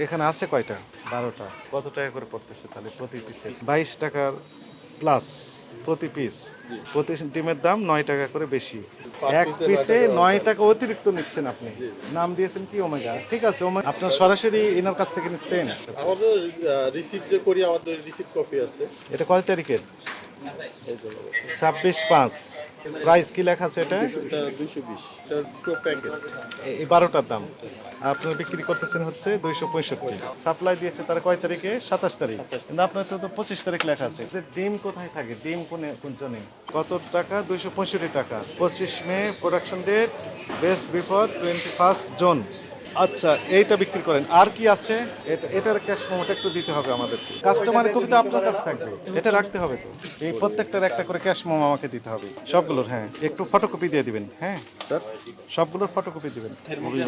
এখানে আছে কয়টা? 12টা। কত টাকা করে পড়তেছে তাহলে প্রতি পিসে? 22 টাকার প্লাস প্রতি পিস। প্রতি ডিমের দাম 9 টাকা করে বেশি। এক পিসে 9 টাকা অতিরিক্ত নিচ্ছেন আপনি। নাম দিয়েছেন কি ওমেগা। ঠিক আছে, আপনার সরাসরি এনার কাছ থেকে নিচ্ছেন। আমাদের রিসিভ যে করি, আমাদের রিসিভ কপি আছে। এটা কয় তারিখের? 26/5। প্রাইস কি লেখা আছে এটা? এটা 220, এটা দুটো প্যাকেট। এই 12টার দাম আপনারা বিক্রি করতেছেন হচ্ছে 265। সাপ্লাই দিয়েছে তারা কয় তারিখে? 27 তারিখ। কিন্তু আপনার তো 25 তারিখ লেখা আছে। ডিম কোথায় থাকে? ডিম কোন জনে? কত টাকা? 265 টাকা। 25 May production date, best before 21 June. আচ্ছা, এইটা বিক্রি করেন। আর কি আছে? এটার ক্যাশ মেমোটা একটু দিতে হবে আমাদেরকে। কাস্টমারের কপি তো আপনার কাছে থাকবে, এটা রাখতে হবে তো। এই প্রত্যেকটার একটা করে ক্যাশ মেমো আমাকে দিতে হবে সবগুলোর। হ্যাঁ, একটু ফটোকপি দিয়ে দিবেন। হ্যাঁ স্যার, সবগুলোর ফটোকপি দিবেন।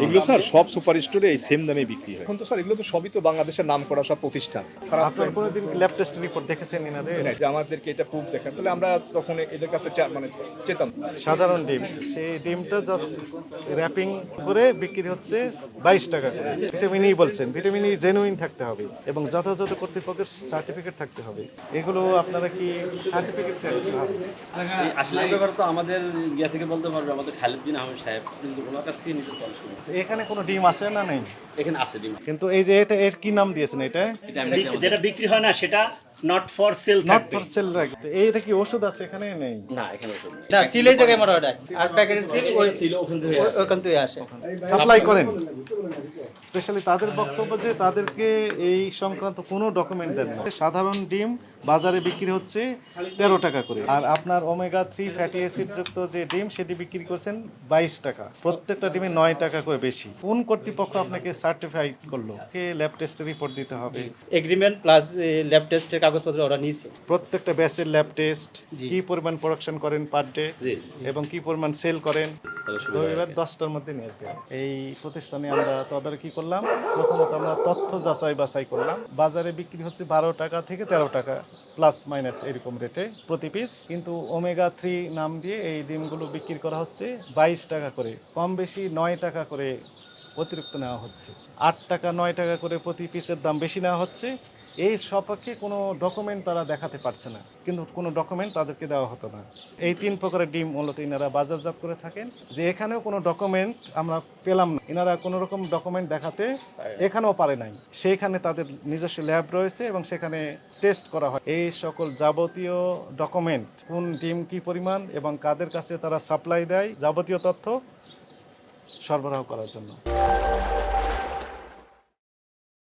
এগুলো স্যার সব সুপার স্টোরে এই সেম দামে বিক্রি হয়। এখন তো স্যার এগুলো তো সবই তো বাংলাদেশের নাম করা সব প্রতিষ্ঠান। আপনার কোনোদিন ল্যাব টেস্ট রিপোর্ট দেখেছেন এনাদের? যে আমাদেরকে এটা প্রুফ দেখান, তাহলে আমরা তখন এদের কাছে চেতাম। সাধারণ ডিম, সেই ডিমটা জাস্ট র্যাপিং করে বিক্রি হচ্ছে 22 টাকা করে। ভিটামিন ই বলছেন, ভিটামিন ই জেনুইন থাকতে হবে এবং যথাযথ কর্তৃপক্ষের সার্টিফিকেট থাকতে হবে। এগুলো আপনারা কি সার্টিফিকেট থাকতে হবে? আসলে এই ব্যাপারে তো আমাদের ইয়া থেকে বলতে পারবে আমাদের খালিদ্দিন আহমেদ সাহেব, কিন্তু ওনার কাছ থেকে নিজের দল শুনি। এখানে কোনো ডিম আছে না নেই? এখানে আছে ডিম। কিন্তু এই যে এটা, এর কি নাম দিয়েছেন এটা? এটা আমি দেখি যেটা বিক্রি হয় না সেটা not for sale not for sale রাখতে। এইটা কি ওষুধ আছে এখানে? নেই। না, এখানে ওষুধ নেই। না, সিলের জায়গায় মারা ওটা আর প্যাকেটের সিল ওই ছিল ওখান থেকে ওখান থেকে আসে। সাপ্লাই করেন। স্পেশালি তাদের বক্তব্য যে তাদেরকে এই সংক্রান্ত কোনো ডকুমেন্ট দেন না। সাধারণ ডিম বাজারে বিক্রি হচ্ছে 13 টাকা করে, আর আপনার ওমেগা 3 ফ্যাটি অ্যাসিড যুক্ত যে ডিম সেটি বিক্রি করছেন 22 টাকা। প্রত্যেকটা ডিমে 9 টাকা করে বেশি। কোন কর্তৃপক্ষ আপনাকে সার্টিফাইড করলো? কে ল্যাব টেস্টের রিপোর্ট দিতে হবে? এগ্রিমেন্ট প্লাস ল্যাব টেস্টের কাগজপত্র ওরা নিয়েছে। প্রত্যেকটা ব্যাচের ল্যাব টেস্ট, কি পরিমাণ প্রোডাকশন করেন পার ডে এবং কি পরিমাণ সেল করেন, রবিবার 10টার মধ্যে নিয়ে আসবেন। এই প্রতিষ্ঠানে আমরা তদারকি করলাম। প্রথমত আমরা তথ্য যাচাই বাছাই করলাম। বাজারে বিক্রি হচ্ছে 12 টাকা থেকে 13 টাকা প্লাস মাইনাস এরকম রেটে প্রতি পিস, কিন্তু ওমেগা 3 নাম দিয়ে এই ডিমগুলো বিক্রি করা হচ্ছে 22 টাকা করে। কম বেশি 9 টাকা করে অতিরিক্ত নেওয়া হচ্ছে। 8 টাকা 9 টাকা করে প্রতি পিসের দাম বেশি নেওয়া হচ্ছে। এই সপক্ষে কোনো ডকুমেন্ট তারা দেখাতে পারছে না, কিন্তু কোনো ডকুমেন্ট তাদেরকে দেওয়া হতো না। এই 3 প্রকারের ডিম মূলত এনারা বাজারজাত করে থাকেন। যে এখানেও কোনো ডকুমেন্ট আমরা পেলাম না, এনারা কোনো রকম ডকুমেন্ট দেখাতে এখানেও পারে নাই। সেইখানে তাদের নিজস্ব ল্যাব রয়েছে এবং সেখানে টেস্ট করা হয়। এই সকল যাবতীয় ডকুমেন্ট, কোন ডিম কী পরিমাণ এবং কাদের কাছে তারা সাপ্লাই দেয়, যাবতীয় তথ্য সরবরাহ করার জন্য।